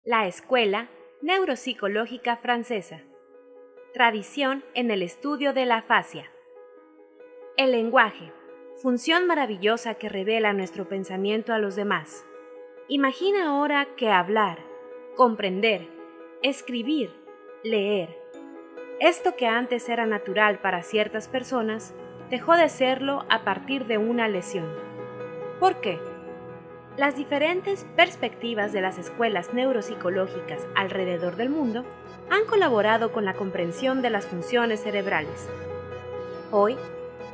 La Escuela Neuropsicológica Francesa. Tradición en el estudio de la afasia. El lenguaje, función maravillosa que revela nuestro pensamiento a los demás. Imagina ahora que hablar, comprender, escribir, leer. Esto que antes era natural para ciertas personas, dejó de serlo a partir de una lesión. ¿Por qué? Las diferentes perspectivas de las escuelas neuropsicológicas alrededor del mundo han colaborado con la comprensión de las funciones cerebrales. Hoy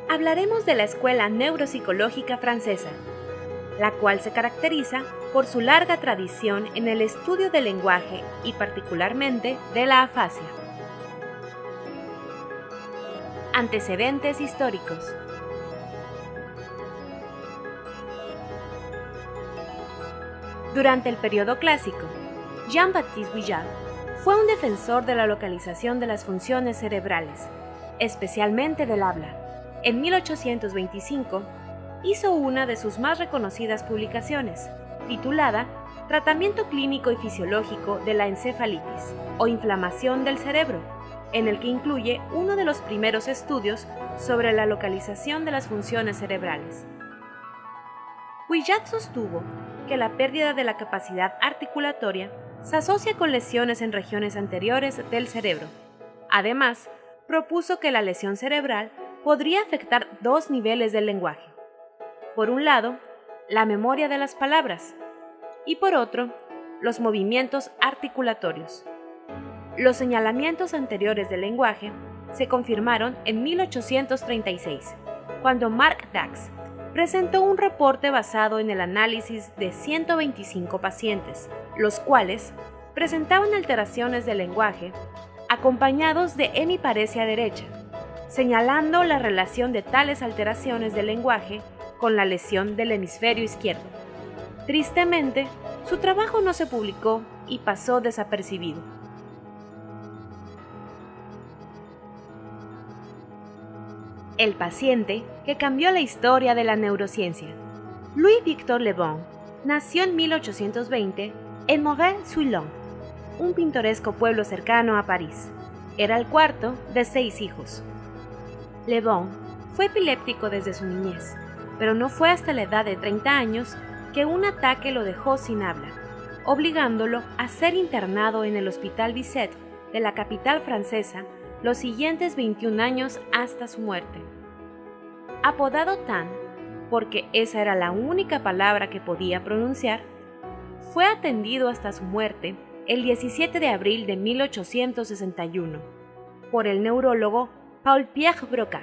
hablaremos de la Escuela Neuropsicológica Francesa, la cual se caracteriza por su larga tradición en el estudio del lenguaje y particularmente de la afasia. Antecedentes históricos. Durante el periodo clásico, Jean-Baptiste Guillac fue un defensor de la localización de las funciones cerebrales, especialmente del habla. En 1825, hizo una de sus más reconocidas publicaciones, titulada Tratamiento clínico y fisiológico de la encefalitis o inflamación del cerebro, en el que incluye uno de los primeros estudios sobre la localización de las funciones cerebrales. Guillac sostuvo que la pérdida de la capacidad articulatoria se asocia con lesiones en regiones anteriores del cerebro. Además, propuso que la lesión cerebral podría afectar dos niveles del lenguaje. Por un lado, la memoria de las palabras y por otro, los movimientos articulatorios. Los señalamientos anteriores del lenguaje se confirmaron en 1836, cuando Marc Dax presentó un reporte basado en el análisis de 125 pacientes, los cuales presentaban alteraciones del lenguaje acompañados de hemiparesia derecha, señalando la relación de tales alteraciones del lenguaje con la lesión del hemisferio izquierdo. Tristemente, su trabajo no se publicó y pasó desapercibido. El paciente que cambió la historia de la neurociencia. Louis-Victor Le Bon nació en 1820 en Moret-sur-Loing, un pintoresco pueblo cercano a París. Era el cuarto de 6 hijos. Le Bon fue epiléptico desde su niñez, pero no fue hasta la edad de 30 años que un ataque lo dejó sin habla, obligándolo a ser internado en el Hospital Bicêtre de la capital francesa los siguientes 21 años hasta su muerte. Apodado Tan, porque esa era la única palabra que podía pronunciar, fue atendido hasta su muerte el 17 de abril de 1861 por el neurólogo Paul-Pierre Broca.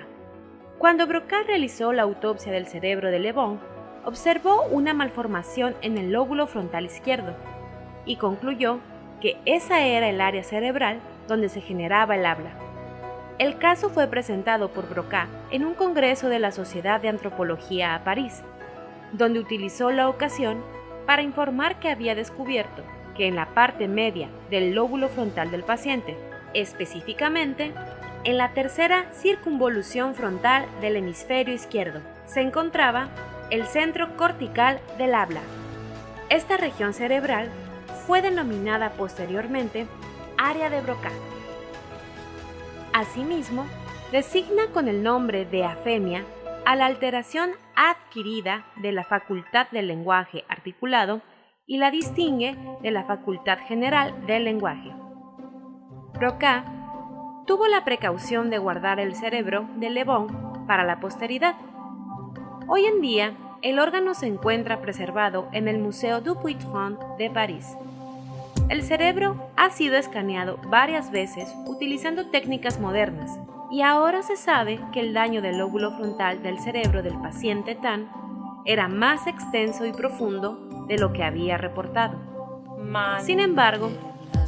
Cuando Broca realizó la autopsia del cerebro de Le Bon, observó una malformación en el lóbulo frontal izquierdo y concluyó que esa era el área cerebral donde se generaba el habla. El caso fue presentado por Broca en un congreso de la Sociedad de Antropología a París, donde utilizó la ocasión para informar que había descubierto que en la parte media del lóbulo frontal del paciente, específicamente en la tercera circunvolución frontal del hemisferio izquierdo, se encontraba el centro cortical del habla. Esta región cerebral fue denominada posteriormente área de Broca. Asimismo, designa con el nombre de afemia a la alteración adquirida de la facultad del lenguaje articulado y la distingue de la facultad general del lenguaje. Broca tuvo la precaución de guardar el cerebro de Le Bon para la posteridad. Hoy en día, el órgano se encuentra preservado en el Museo Dupuytren de París. El cerebro ha sido escaneado varias veces utilizando técnicas modernas y ahora se sabe que el daño del lóbulo frontal del cerebro del paciente Tan era más extenso y profundo de lo que había reportado. Sin embargo,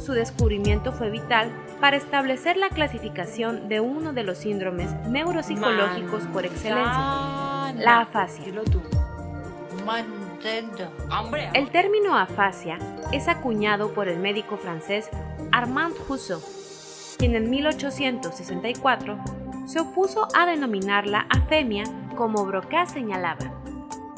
su descubrimiento fue vital para establecer la clasificación de uno de los síndromes neuropsicológicos por excelencia, la afasia. El término afasia es acuñado por el médico francés Armand Rousseau, quien en 1864 se opuso a denominarla afemia como Broca señalaba,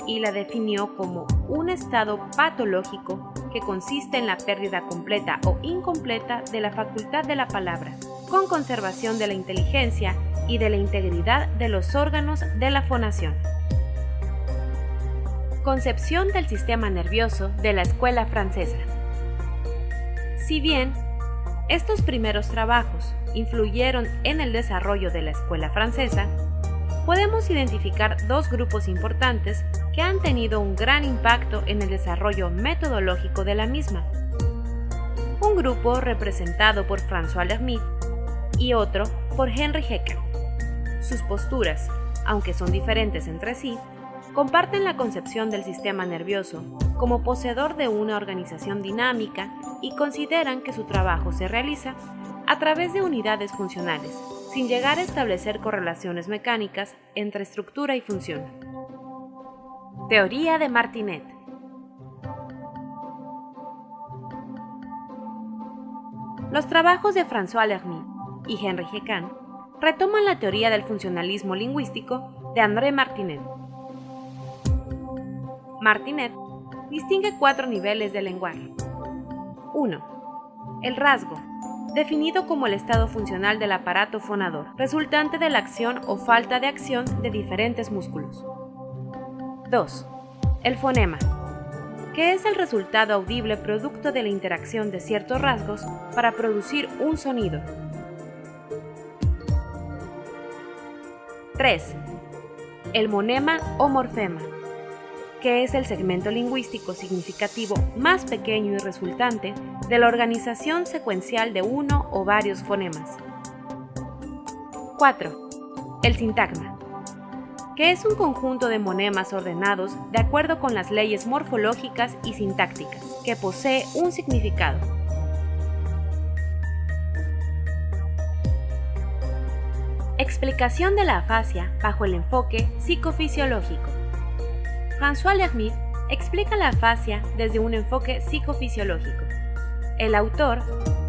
y la definió como un estado patológico que consiste en la pérdida completa o incompleta de la facultad de la palabra, con conservación de la inteligencia y de la integridad de los órganos de la fonación. Concepción del sistema nervioso de la escuela francesa. Si bien estos primeros trabajos influyeron en el desarrollo de la escuela francesa, podemos identificar dos grupos importantes que han tenido un gran impacto en el desarrollo metodológico de la misma. Un grupo representado por François Lhermitte y otro por Henri Hecquin. Sus posturas, aunque son diferentes entre sí, comparten la concepción del sistema nervioso como poseedor de una organización dinámica y consideran que su trabajo se realiza a través de unidades funcionales, sin llegar a establecer correlaciones mecánicas entre estructura y función. Teoría de Martinet. Los trabajos de François Lhermitte y Henri Hecquin retoman la teoría del funcionalismo lingüístico de André Martinet. Martinet distingue 4 niveles de lenguaje. 1. El rasgo, definido como el estado funcional del aparato fonador, resultante de la acción o falta de acción de diferentes músculos. 2. El fonema, que es el resultado audible producto de la interacción de ciertos rasgos para producir un sonido. 3. El monema o morfema, que es el segmento lingüístico significativo más pequeño y resultante de la organización secuencial de uno o varios fonemas. 4. El sintagma, que es un conjunto de monemas ordenados de acuerdo con las leyes morfológicas y sintácticas, que posee un significado. Explicación de la afasia bajo el enfoque psicofisiológico. François Lhermitte explica la afasia desde un enfoque psicofisiológico. El autor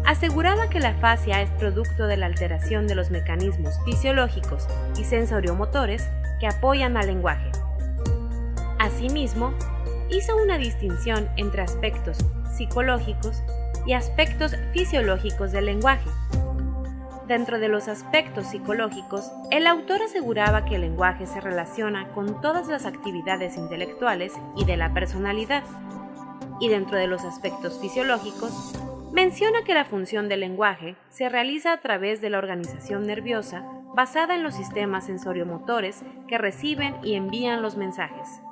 aseguraba que la afasia es producto de la alteración de los mecanismos fisiológicos y sensoriomotores que apoyan al lenguaje. Asimismo, hizo una distinción entre aspectos psicológicos y aspectos fisiológicos del lenguaje. Dentro de los aspectos psicológicos, el autor aseguraba que el lenguaje se relaciona con todas las actividades intelectuales y de la personalidad, y dentro de los aspectos fisiológicos, menciona que la función del lenguaje se realiza a través de la organización nerviosa basada en los sistemas sensoriomotores que reciben y envían los mensajes.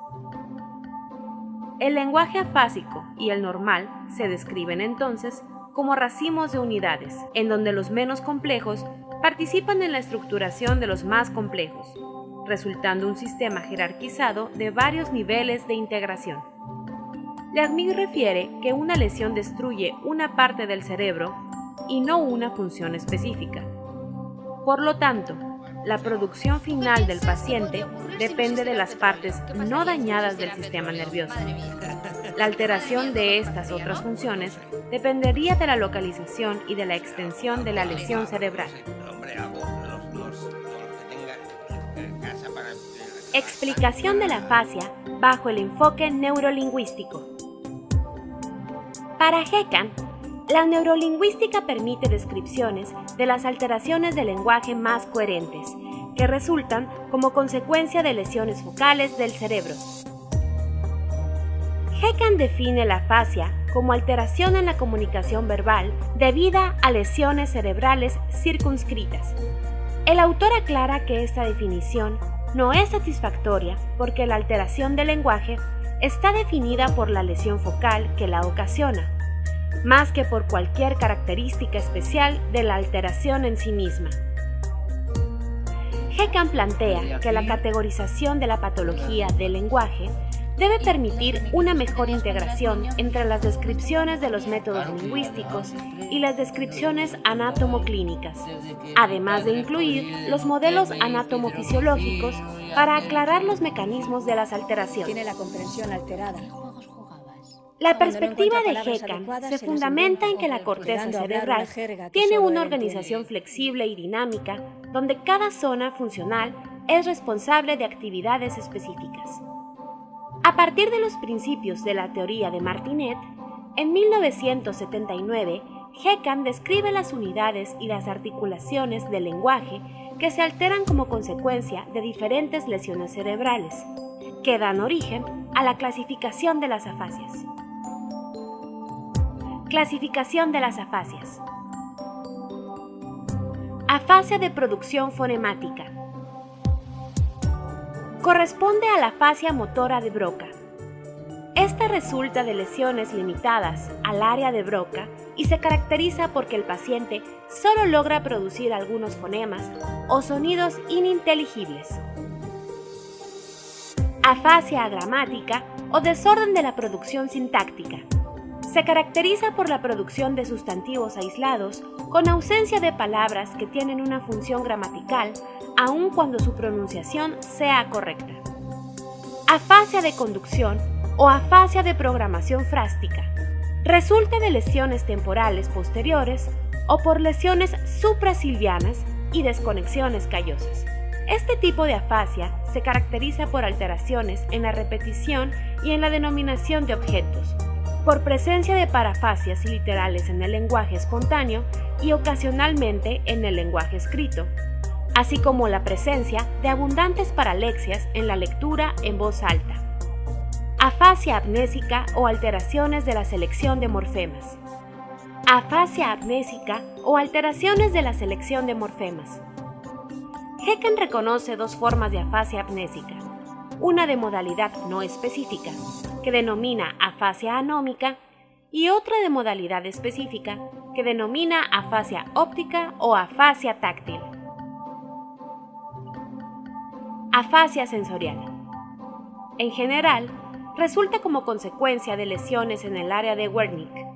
El lenguaje afásico y el normal se describen entonces como racimos de unidades, en donde los menos complejos participan en la estructuración de los más complejos, resultando un sistema jerarquizado de varios niveles de integración. Lhermitte refiere que una lesión destruye una parte del cerebro y no una función específica. Por lo tanto, la producción final del paciente depende de las partes no dañadas del sistema nervioso. La alteración de estas otras funciones dependería de la localización y de la extensión de la lesión cerebral. Explicación de la afasia bajo el enfoque neurolingüístico. Para Hecquin, la neurolingüística permite descripciones de las alteraciones del lenguaje más coherentes, que resultan como consecuencia de lesiones focales del cerebro. Hecquin define la afasia como alteración en la comunicación verbal debida a lesiones cerebrales circunscritas. El autor aclara que esta definición no es satisfactoria porque la alteración del lenguaje está definida por la lesión focal que la ocasiona, más que por cualquier característica especial de la alteración en sí misma. Hecquin plantea que la categorización de la patología del lenguaje debe permitir una mejor integración entre las descripciones de los métodos lingüísticos y las descripciones anatomoclínicas, además de incluir los modelos anatomofisiológicos para aclarar los mecanismos de las alteraciones. Tiene la comprensión alterada. La perspectiva de Hecquin se fundamenta en que la corteza cerebral tiene una organización flexible y dinámica donde cada zona funcional es responsable de actividades específicas. A partir de los principios de la teoría de Martinet, En 1979, Hecan describe las unidades y las articulaciones del lenguaje que se alteran como consecuencia de diferentes lesiones cerebrales, que dan origen a la clasificación de las afasias. Clasificación de las afasias. Afasia de producción fonemática. Corresponde a la afasia motora de Broca. Esta resulta de lesiones limitadas al área de Broca y se caracteriza porque el paciente solo logra producir algunos fonemas o sonidos ininteligibles. Afasia agramática o desorden de la producción sintáctica. Se caracteriza por la producción de sustantivos aislados con ausencia de palabras que tienen una función gramatical, aun cuando su pronunciación sea correcta. Afasia de conducción o afasia de programación frástica. Resulta de lesiones temporales posteriores o por lesiones suprasilvianas y desconexiones callosas. Este tipo de afasia se caracteriza por alteraciones en la repetición y en la denominación de objetos, por presencia de parafasias literales en el lenguaje espontáneo y ocasionalmente en el lenguaje escrito, así como la presencia de abundantes paralexias en la lectura en voz alta. Afasia amnésica o alteraciones de la selección de morfemas. Afasia amnésica o alteraciones de la selección de morfemas. Hecan reconoce dos formas de afasia amnésica, una de modalidad no específica, que denomina afasia anómica, y otra de modalidad específica, que denomina afasia óptica o afasia táctil. Afasia sensorial. En general, resulta como consecuencia de lesiones en el área de Wernicke.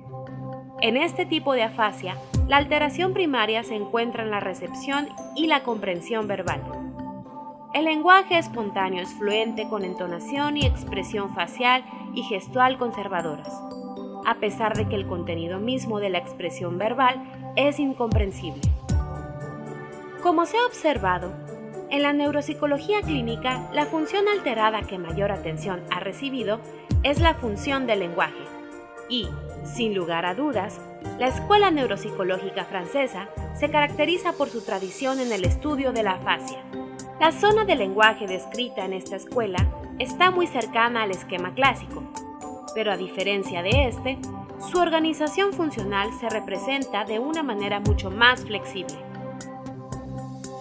En este tipo de afasia, la alteración primaria se encuentra en la recepción y la comprensión verbal. El lenguaje espontáneo es fluente con entonación y expresión facial y gestual conservadoras, a pesar de que el contenido mismo de la expresión verbal es incomprensible. Como se ha observado, en la neuropsicología clínica, la función alterada que mayor atención ha recibido es la función del lenguaje y, sin lugar a dudas, la escuela neuropsicológica francesa se caracteriza por su tradición en el estudio de la afasia. La zona del lenguaje descrita en esta escuela está muy cercana al esquema clásico, pero a diferencia de este, su organización funcional se representa de una manera mucho más flexible.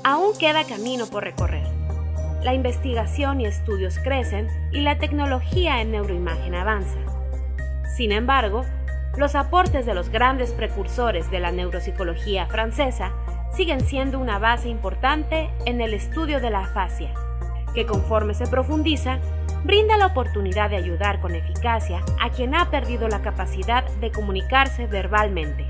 Aún queda camino por recorrer. La investigación y estudios crecen y la tecnología en neuroimagen avanza. Sin embargo, los aportes de los grandes precursores de la neuropsicología francesa siguen siendo una base importante en el estudio de la afasia, que conforme se profundiza, brinda la oportunidad de ayudar con eficacia a quien ha perdido la capacidad de comunicarse verbalmente.